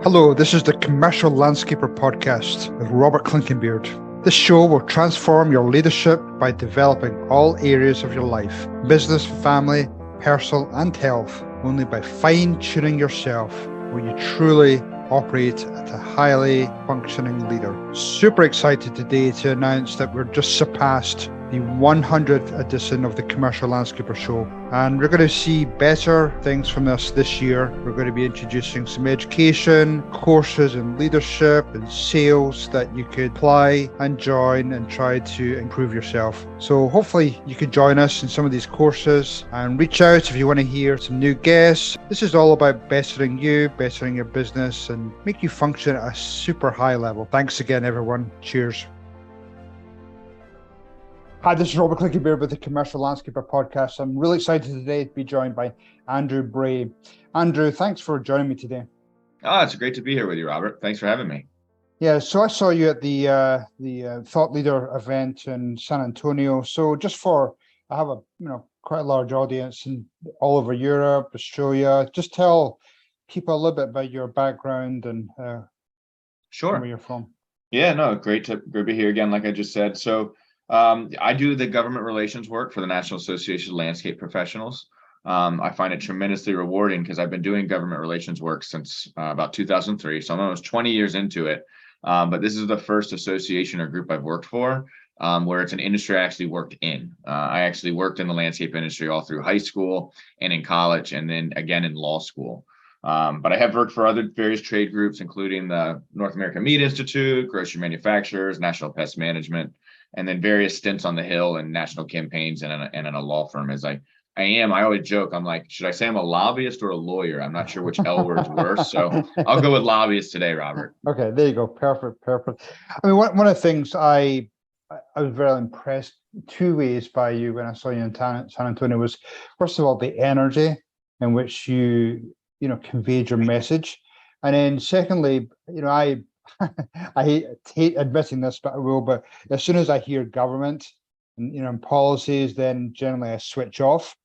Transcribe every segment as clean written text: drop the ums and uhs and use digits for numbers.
Hello, this is the Commercial Landscaper Podcast with Robert Clinkenbeard. This show will transform your leadership by developing all areas of your life, business, family, personal and health. Only by fine-tuning yourself will you truly operate as a highly functioning leader. Super excited today to announce that we've just surpassed the 100th edition of the Commercial Landscaper Show. And we're going to see better things from this year. We're going to be introducing some education, courses in leadership and sales that you could apply and join and try to improve yourself. So hopefully you can join us in some of these courses and reach out if you want to hear some new guests. This is all about bettering you, bettering your business, and make you function at a super high level. Thanks again, everyone. Cheers. Hi, this is Robert Clinkenbeard with the Commercial Landscaper Podcast. I'm really excited today to be joined by Andrew Bray. Andrew, thanks for joining me today. Oh, it's great to be here with you, Robert. Thanks for having me. Yeah, so I saw you at the Thought Leader event in San Antonio. So I have a quite a large audience in all over Europe, Australia. Just tell people a little bit about your background and Sure. where you're from. Yeah, no, great to be here again, like I just said. So I do the government relations work for the National Association of Landscape Professionals. I find it tremendously rewarding because I've been doing government relations work since about 2003. So I'm almost 20 years into it. But this is the first association or group I've worked for where it's an industry I actually worked in. I actually worked in the landscape industry all through high school and in college and then again in law school. But I have worked for other various trade groups, including the North American Meat Institute, Grocer Manufacturers, National Pest Management, and then various stints on the Hill and national campaigns and in a law firm. I always joke, I'm like, should I say I'm a lobbyist or a lawyer? I'm not sure which L word's worse. So I'll go with lobbyist today, Robert. Okay, there you go. Perfect. I mean, one of the things I was very impressed two ways by you when I saw you in San Antonio was, first of all, the energy in which you conveyed your message. And then secondly, I hate admitting this, but I will. But as soon as I hear government and policies, then generally I switch off.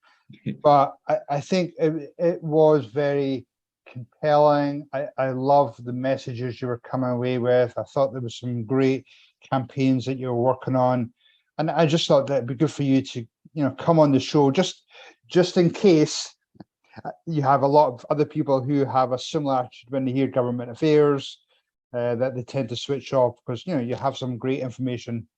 But I think it was very compelling. I love the messages you were coming away with. I thought there was some great campaigns that you were working on, and I just thought that it'd be good for you to come on the show just in case you have a lot of other people who have a similar attitude when they hear government affairs. That they tend to switch off because you have some great information.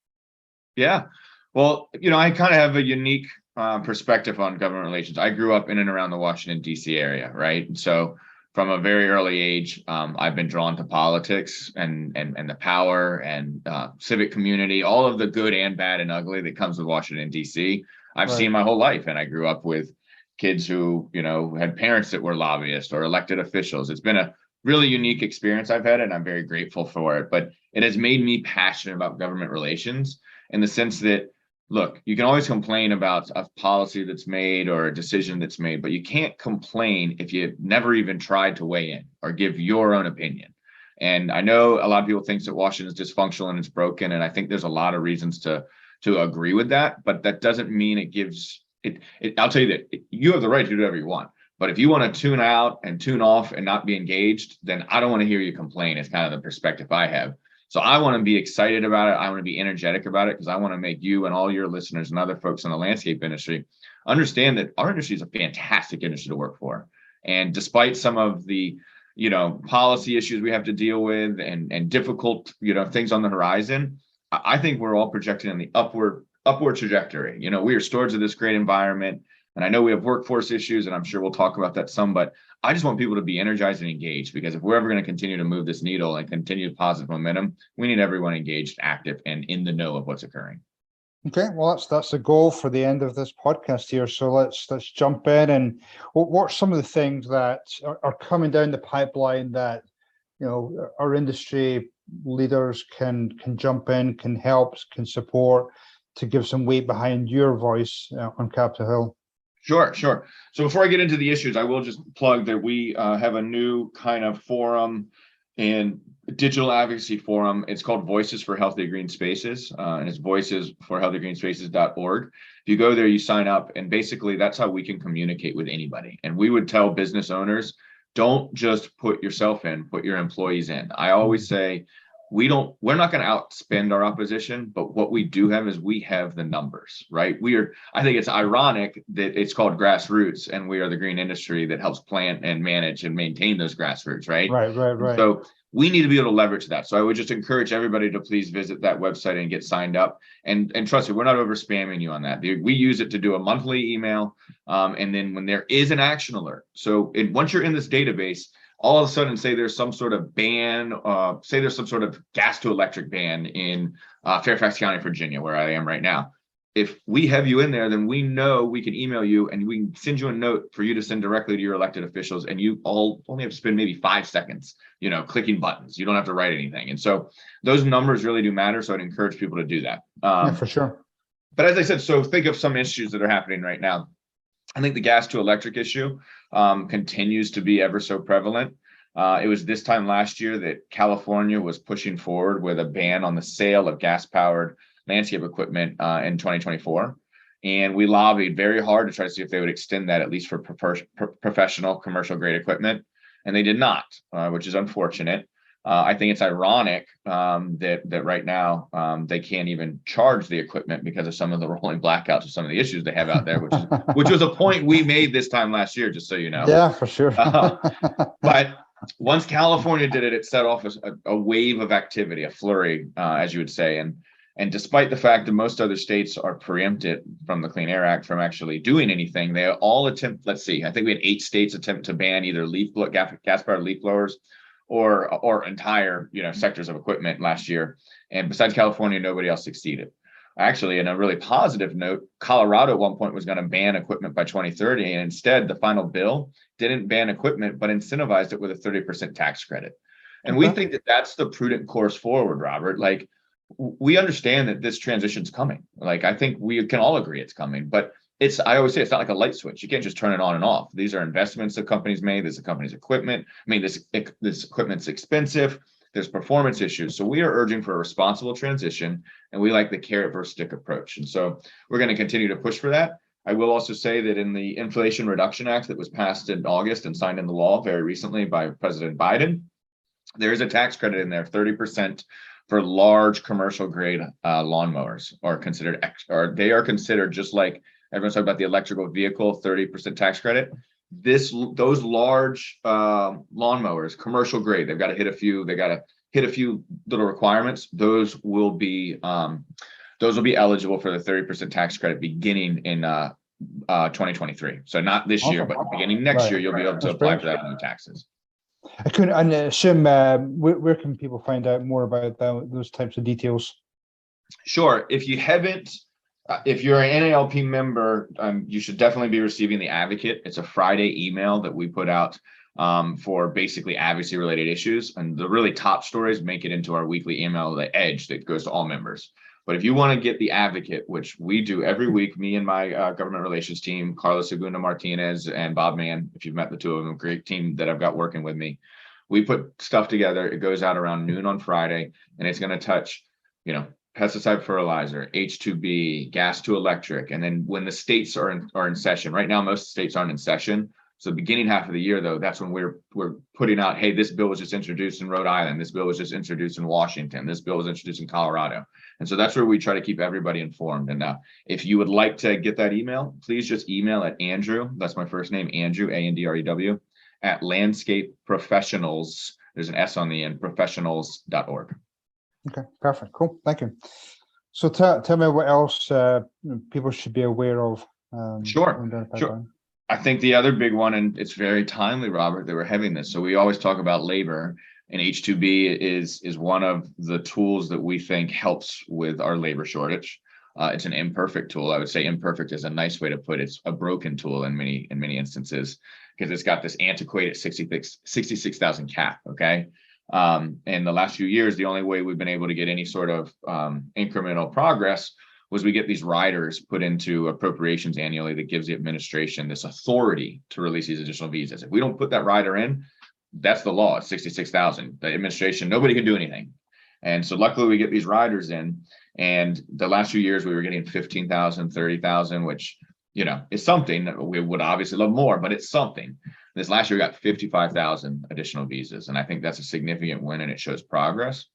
Yeah, well, I kind of have a unique perspective on government relations. I grew up in and around the Washington D.C. area, right? And so from a very early age, I've been drawn to politics and the power and civic community, all of the good and bad and ugly that comes with Washington D.C. I've seen my whole life, and I grew up with kids who had parents that were lobbyists or elected officials. It's been a really unique experience I've had, and I'm very grateful for it. But it has made me passionate about government relations in the sense that, look, you can always complain about a policy that's made or a decision that's made, but you can't complain if you never even tried to weigh in or give your own opinion. And I know a lot of people think that Washington is dysfunctional and it's broken, and I think there's a lot of reasons to agree with that, but that doesn't mean it gives it. I'll tell you that you have the right to do whatever you want. But if you want to tune out and tune off and not be engaged, then I don't want to hear you complain. It's kind of the perspective I have. So I want to be excited about it. I want to be energetic about it because I want to make you and all your listeners and other folks in the landscape industry understand that our industry is a fantastic industry to work for. And despite some of the, policy issues we have to deal with and difficult, things on the horizon, I think we're all projecting in the upward trajectory. We are stewards of this great environment. And I know we have workforce issues, and I'm sure we'll talk about that some, but I just want people to be energized and engaged, because if we're ever going to continue to move this needle and continue positive momentum, we need everyone engaged, active, and in the know of what's occurring. Okay, well, that's the goal for the end of this podcast here. So let's jump in. And what are some of the things that are coming down the pipeline that our industry leaders can jump in, can help, can support to give some weight behind your voice on Capitol Hill? Sure. So before I get into the issues, I will just plug that we have a new kind of forum and digital advocacy forum. It's called Voices for Healthy Green Spaces, and it's voicesforhealthygreenspaces.org. If you go there, you sign up, and basically that's how we can communicate with anybody. And we would tell business owners, don't just put yourself in, put your employees in. I always say, we're not going to outspend our opposition, but what we do have is we have the numbers, right? I think it's ironic that it's called grassroots and we are the green industry that helps plant and manage and maintain those grassroots, right? Right. So we need to be able to leverage that. So I would just encourage everybody to please visit that website and get signed up. And trust me, we're not over spamming you on that. We use it to do a monthly email. And then when there is an action alert. So once you're in this database, all of a sudden, say there's some sort of ban, say there's some sort of gas to electric ban in Fairfax County, Virginia, where I am right now. If we have you in there, then we know we can email you and we can send you a note for you to send directly to your elected officials. And you all only have to spend maybe 5 seconds, clicking buttons. You don't have to write anything. And so those numbers really do matter. So I'd encourage people to do that. Yeah, for sure. But as I said, so think of some issues that are happening right now. I think the gas to electric issue continues to be ever so prevalent. It was this time last year that California was pushing forward with a ban on the sale of gas-powered landscape equipment in 2024. And we lobbied very hard to try to see if they would extend that at least for professional commercial grade equipment. And they did not, which is unfortunate. I think it's ironic that right now they can't even charge the equipment because of some of the rolling blackouts or some of the issues they have out there, which was a point we made this time last year, just so you know. Yeah, for sure. But once California did it, it set off a wave of activity, a flurry, as you would say. And despite the fact that most other states are preempted from the Clean Air Act from actually doing anything, they all attempt, let's see, I think we had 8 states attempt to ban either gas-powered leaf blowers or entire sectors of equipment last year. And besides California, nobody else succeeded. Actually, in a really positive note, Colorado at one point was going to ban equipment by 2030, and instead the final bill didn't ban equipment but incentivized it with a 30% tax credit. And we think that that's the prudent course forward, Robert. Like, we understand that this transition's coming. Like, I think we can all agree it's coming, but I always say it's not like a light switch. You can't just turn it on and off. These are investments that companies made. This is a company's equipment. I mean, this equipment's expensive. There's performance issues. So we are urging for a responsible transition, and we like the carrot versus stick approach. And so we're going to continue to push for that. I will also say that in the Inflation Reduction Act that was passed in August and signed into law very recently by President Biden, there is a tax credit in there, 30% for large commercial grade lawnmowers they are considered just like everyone's talking about the electrical vehicle, 30% tax credit. Those large lawnmowers, commercial grade, they've got to hit a few little requirements. Those will be eligible for the 30% tax credit beginning in 2023. So not this year, but beginning next year, you'll be able to apply for that on your taxes. I couldn't assume where can people find out more about those types of details? Sure. If you haven't, if you're an NALP member, you should definitely be receiving the Advocate. It's a Friday email that we put out for basically advocacy related issues. And the really top stories make it into our weekly email, The Edge, that goes to all members. But if you want to get the Advocate, which we do every week, me and my government relations team, Carlos Segunda Martinez and Bob Mann, if you've met the two of them, great team that I've got working with me. We put stuff together. It goes out around noon on Friday, and it's going to touch, pesticide, fertilizer, H2B, gas to electric. And then when the states are in session, right now, most states aren't in session. So the beginning half of the year, though, that's when we're putting out, hey, this bill was just introduced in Rhode Island. This bill was just introduced in Washington. This bill was introduced in Colorado. And so that's where we try to keep everybody informed. And if you would like to get that email, please just email at Andrew. That's my first name, Andrew, Andrew, at Landscape Professionals. There's an S on the end, professionals.org. Okay, perfect. Cool. Thank you. So tell me what else people should be aware of. Sure. I think the other big one, and it's very timely, Robert, that we're having this. So we always talk about labor, and H2B is one of the tools that we think helps with our labor shortage. It's an imperfect tool. I would say imperfect is a nice way to put it. It's a broken tool in many instances because it's got this antiquated 66,000 cap. Okay. In the last few years, the only way we've been able to get any sort of incremental progress was we get these riders put into appropriations annually that gives the administration this authority to release these additional visas. If we don't put that rider in, that's the law. It's 66,000. The administration, nobody can do anything. And so luckily we get these riders in, and the last few years we were getting 15,000, 30,000, which, is something that we would obviously love more, but it's something. This last year, we got 55,000 additional visas. And I think that's a significant win, and it shows progress.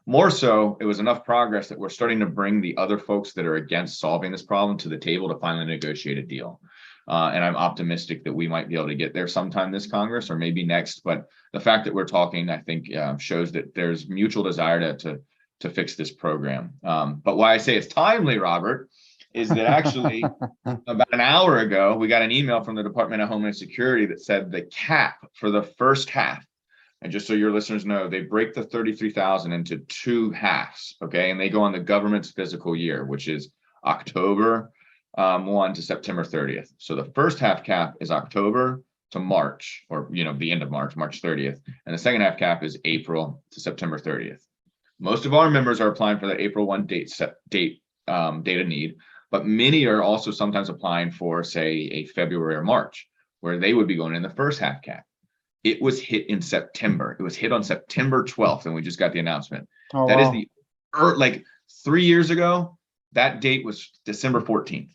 More so, it was enough progress that we're starting to bring the other folks that are against solving this problem to the table to finally negotiate a deal. And I'm optimistic that we might be able to get there sometime this Congress or maybe next. But the fact that we're talking, I think, shows that there's mutual desire to fix this program. But why I say it's timely, Robert, is that actually about an hour ago, we got an email from the Department of Homeland Security that said the cap for the first half, and just so your listeners know, they break the 33,000 into two halves, okay? And they go on the government's fiscal year, which is October 1 to September 30th. So the first half cap is October to March, or the end of March, March 30th. And the second half cap is April to September 30th. Most of our members are applying for the April 1 date of need, but many are also sometimes applying for, say, a February or March, where they would be going in the first half cap. It was hit in September. It was hit on September 12th, and we just got the announcement. Oh, that wow. is like 3 years ago, that date was December 14th.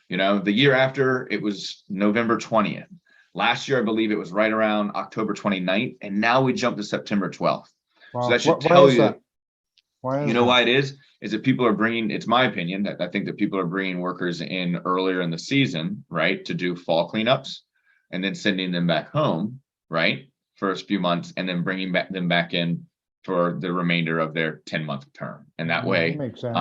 The year after, it was November 20th. Last year, I believe it was right around October 29th, and now we jumped to September 12th. Wow. So that should tell you that? Why is that? why it is that people are bringing, it's my opinion, that I think that people are bringing workers in earlier in the season, right, to do fall cleanups, and then sending them back home, right, for a few months, and then bringing them back in for the remainder of their 10-month term. And that way, makes sense.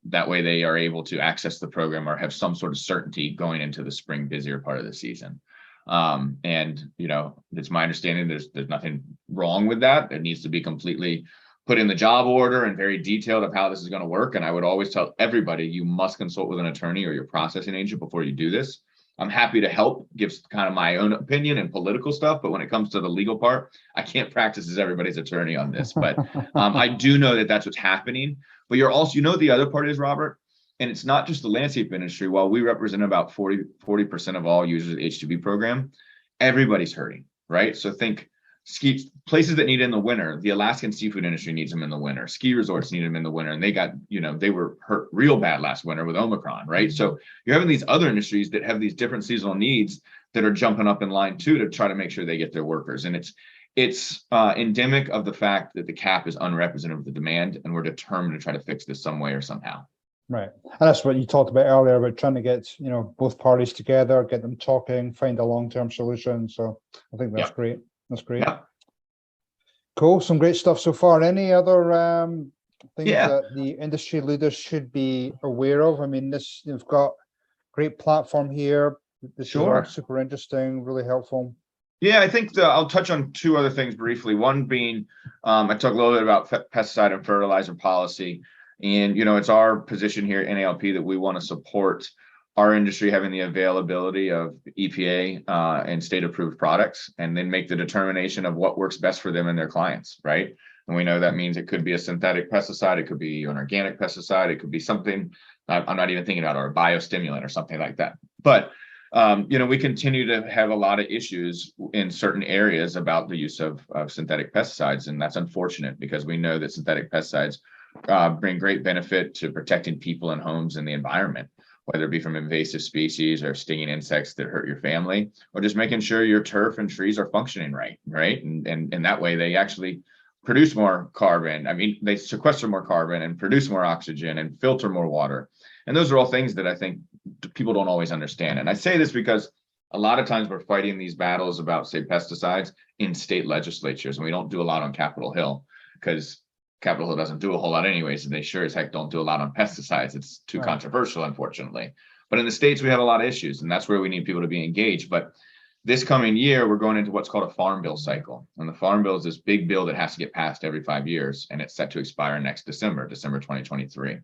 that way they are able to access the program or have some sort of certainty going into the spring busier part of the season. And it's my understanding there's nothing wrong with that. It needs to be completely put in the job order and very detailed of how this is going to work. And I would always tell everybody, you must consult with an attorney or your processing agent before you do this. I'm happy to help, give kind of my own opinion and political stuff, but when it comes to the legal part, I can't practice as everybody's attorney on this. But I do know that that's what's happening. But you're also, the other part is, Robert, and it's not just the landscape industry. While we represent about 40% of all users of the H2B program, everybody's hurting, right? So think ski places that need it in the winter. The Alaskan seafood industry needs them in the winter. Ski resorts need them in the winter, and they got, they were hurt real bad last winter with Omicron, right? So you're having these other industries that have these different seasonal needs that are jumping up in line too to try to make sure they get their workers. And it's endemic of the fact that the cap is unrepresentative of the demand, and we're determined to try to fix this some way or somehow. Right. And that's what you talked about earlier about trying to get, both parties together, get them talking, find a long-term solution. So I think that's great. That's great. Yeah. Cool. Some great stuff so far. Any other things that the industry leaders should be aware of? I mean, you've got great platform here. This is all super interesting, really helpful. Yeah, I think I'll touch on two other things briefly. One being, I talked a little bit about pesticide and fertilizer policy. And, it's our position here at NALP that we want to support our industry having the availability of EPA and state-approved products, and then make the determination of what works best for them and their clients, right? And we know that means it could be a synthetic pesticide, it could be an organic pesticide, it could be something I'm not even thinking about, or a biostimulant or something like that. But we continue to have a lot of issues in certain areas about the use of synthetic pesticides, and that's unfortunate because we know that synthetic pesticides bring great benefit to protecting people and homes and the environment, whether it be from invasive species or stinging insects that hurt your family, or just making sure your turf and trees are functioning right? And that way they actually produce more carbon. I mean, they sequester more carbon and produce more oxygen and filter more water. And those are all things that I think people don't always understand. And I say this because a lot of times we're fighting these battles about, say, pesticides in state legislatures, and we don't do a lot on Capitol Hill because Capitol Hill doesn't do a whole lot anyways, and they sure as heck don't do a lot on pesticides. It's too controversial, unfortunately. But in the states, we have a lot of issues, and that's where we need people to be engaged. But this coming year, we're going into what's called a farm bill cycle. And the farm bill is this big bill that has to get passed every 5 years, and it's set to expire next December 2023.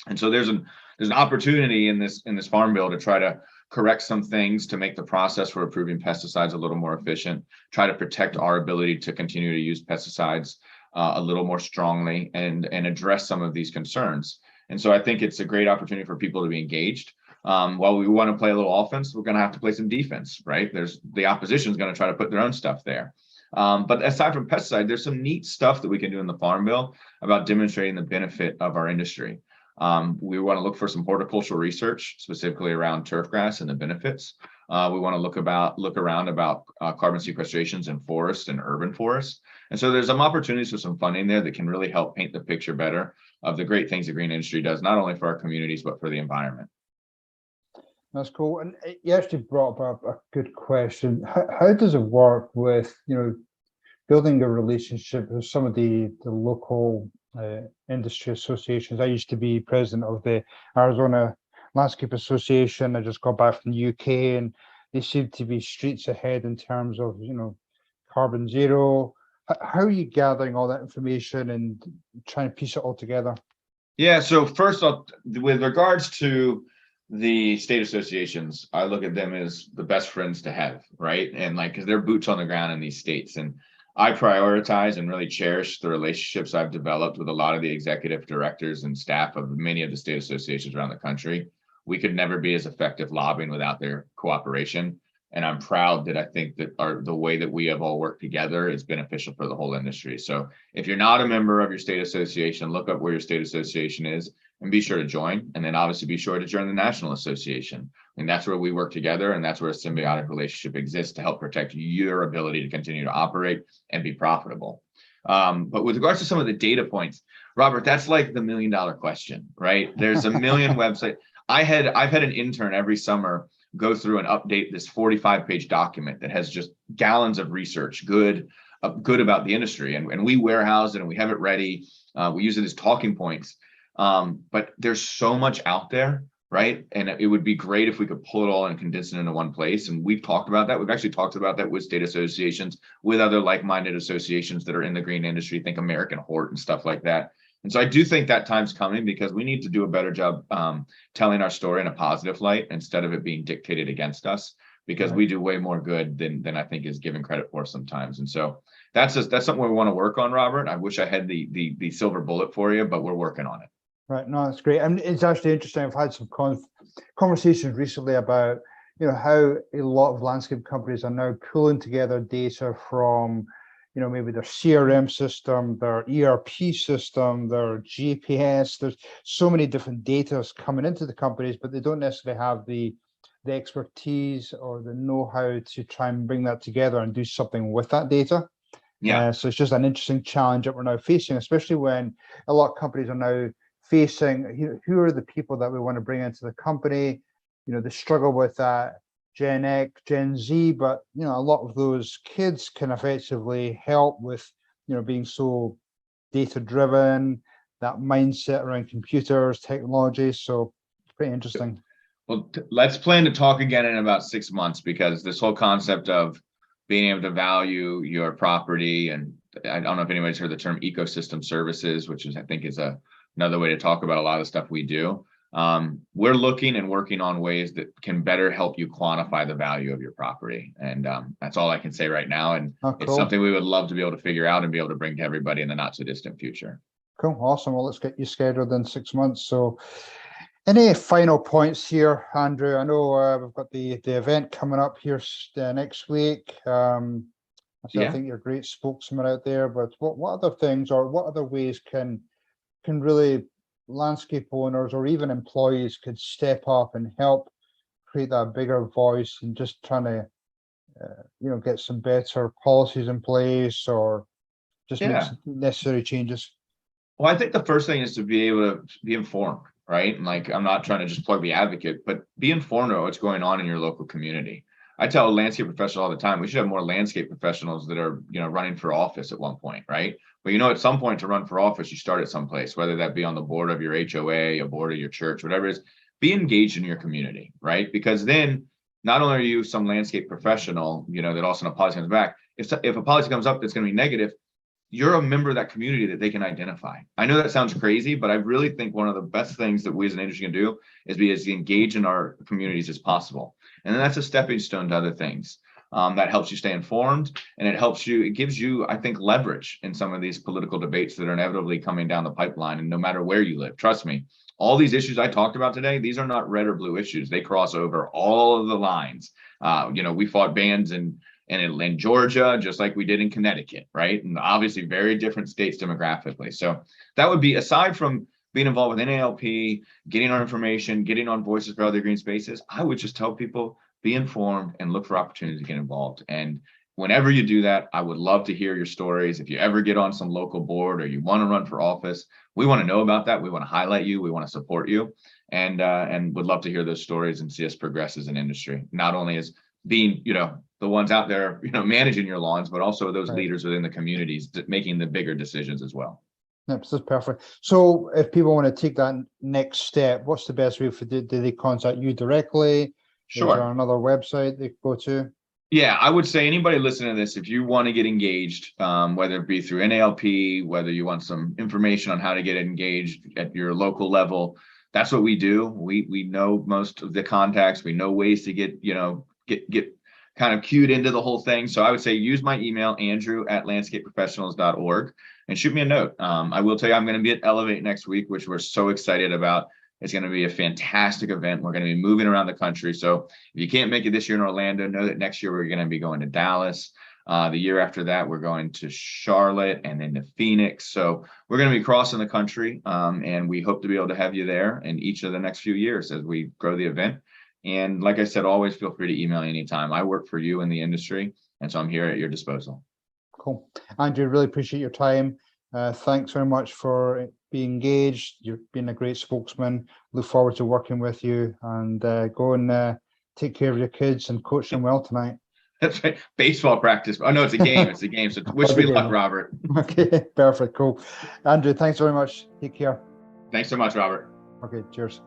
And so there's an opportunity in this farm bill to try to correct some things to make the process for approving pesticides a little more efficient, try to protect our ability to continue to use pesticides a little more strongly, and address some of these concerns. And so I think it's a great opportunity for people to be engaged. While we want to play a little offense, we're going to have to play some defense, right? The opposition is going to try to put their own stuff there. But aside from pesticide, there's some neat stuff that we can do in the farm bill about demonstrating the benefit of our industry. We want to look for some horticultural research, specifically around turfgrass and the benefits. We want to look around about carbon sequestrations in forests and urban forests. And so there's some opportunities for some funding there that can really help paint the picture better of the great things the green industry does, not only for our communities, but for the environment. That's cool. And you actually brought up a good question. How does it work with, building a relationship with some of the local industry associations? I used to be president of the Arizona Landscape Association. I just got back from the UK, and they seem to be streets ahead in terms of, carbon zero. How are you gathering all that information and trying to piece it all together? Yeah, so first off, with regards to the state associations, I look at them as the best friends to have, right? And because they're boots on the ground in these states. And I prioritize and really cherish the relationships I've developed with a lot of the executive directors and staff of many of the state associations around the country. We could never be as effective lobbying without their cooperation. And I'm proud that I think that the way that we have all worked together is beneficial for the whole industry. So if you're not a member of your state association, look up where your state association is and be sure to join. And then obviously be sure to join the National Association. And that's where we work together. And that's where a symbiotic relationship exists to help protect your ability to continue to operate and be profitable. But with regards to some of the data points, Robert, that's like the $1 million question, right? There's a million websites. I've had an intern every summer go through and update this 45-page document that has just gallons of research, good about the industry. And we warehouse it and we have it ready. We use it as talking points. But there's so much out there, right? And it would be great if we could pull it all and condense it into one place. And we've talked about that. We've actually talked about that with state associations, with other like-minded associations that are in the green industry, think American Hort and stuff like that. And so I do think that time's coming because we need to do a better job telling our story in a positive light instead of it being dictated against us, because we do way more good than I think is given credit for sometimes. And so that's something we want to work on, Robert. I wish I had the silver bullet for you, but we're working on it. Right. No, that's great. And it's actually interesting. I've had some conversations recently about, how a lot of landscape companies are now pulling together data from, maybe their CRM system, their ERP system, their GPS. There's so many different data coming into the companies, but they don't necessarily have the expertise or the know-how to try and bring that together and do something with that data. Yeah. So it's just an interesting challenge that we're now facing, especially when a lot of companies are now facing, who are the people that we want to bring into the company. They struggle with that Gen X, Gen Z, but a lot of those kids can effectively help with being so data driven, that mindset around computers, technology. So it's pretty interesting. Well, let's plan to talk again in about 6 months, because this whole concept of being able to value your property, and I don't know if anybody's heard the term ecosystem services, which I think is another way to talk about a lot of stuff we do. We're looking and working on ways that can better help you quantify the value of your property. And that's all I can say right now. And It's something we would love to be able to figure out and be able to bring to everybody in the not so distant future. Cool. Awesome. Well, let's get you scheduled in 6 months. So any final points here, Andrew? I know we've got the event coming up here next week. I think you're a great spokesman out there, but what other things or what other ways can really landscape owners or even employees could step up and help create that bigger voice and just trying to get some better policies in place or just make some necessary changes? Well, I think the first thing is to be able to be informed, right? And I'm not trying to just plug the advocate, but be informed of what's going on in your local community. I tell landscape professionals all the time, we should have more landscape professionals that are, running for office at one point, right? But at some point to run for office, you start at some place, whether that be on the board of your HOA, a board of your church, whatever it is. Be engaged in your community, right? Because then not only are you some landscape professional, that also a policy comes back. If a policy comes up that's going to be negative, you're a member of that community that they can identify. I know that sounds crazy, but I really think one of the best things that we as an industry can do is be as engaged in our communities as possible. And then that's a stepping stone to other things. That helps you stay informed, and it gives you, I think, leverage in some of these political debates that are inevitably coming down the pipeline. And no matter where you live, trust me, all these issues I talked about today, these are not red or blue issues. They cross over all of the lines. We fought bans in Georgia, just like we did in Connecticut, right? And obviously very different states demographically. So that would be, aside from being involved with NALP, getting our information, getting on Voices for Other Green Spaces, I would just tell people, be informed, and look for opportunities to get involved. And whenever you do that, I would love to hear your stories. If you ever get on some local board or you want to run for office, we want to know about that. We want to highlight you. We want to support you, and would love to hear those stories and see us progress as an industry, not only as being, the ones out there, managing your lawns, but also those leaders within the communities making the bigger decisions as well. Yep, this is perfect. So if people want to take that next step, what's the best way do they contact you directly? Sure. Is there another website they go to? Yeah, I would say anybody listening to this, if you want to get engaged, whether it be through NALP, whether you want some information on how to get engaged at your local level, that's what we do. We know most of the contacts. We know ways to get kind of cued into the whole thing. So I would say use my email, andrew@landscapeprofessionals.org, and shoot me a note. I will tell you, I'm going to be at Elevate next week, which we're so excited about. It's going to be a fantastic event. We're going to be moving around the country. So if you can't make it this year in Orlando, know that next year we're going to be going to Dallas. The year after that, we're going to Charlotte and then to Phoenix. So we're going to be crossing the country, and we hope to be able to have you there in each of the next few years as we grow the event. And like I said, always feel free to email me anytime. I work for you in the industry, and so I'm here at your disposal. Cool. Andrew, really appreciate your time. Thanks very much for being engaged. You've been a great spokesman. Look forward to working with you, and go and take care of your kids and coach them well tonight. That's right. Baseball practice. Oh, no, it's a game. It's a game. So wish me luck, Robert. Okay, perfect. Cool. Andrew, thanks very much. Take care. Thanks so much, Robert. Okay, cheers.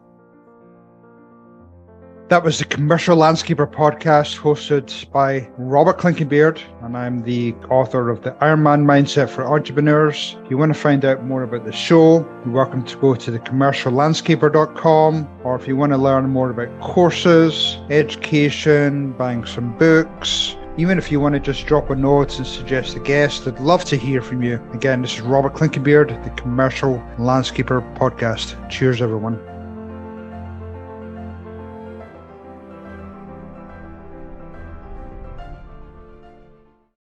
That was the Commercial Landscaper podcast hosted by Robert Clinkenbeard, and I'm the author of the Ironman Mindset for Entrepreneurs. If you want to find out more about the show, you're welcome to go to thecommerciallandscaper.com, or if you want to learn more about courses, education, buying some books, even if you want to just drop a note and suggest a guest, I'd love to hear from you. Again, this is Robert Clinkenbeard, the Commercial Landscaper podcast. Cheers, everyone.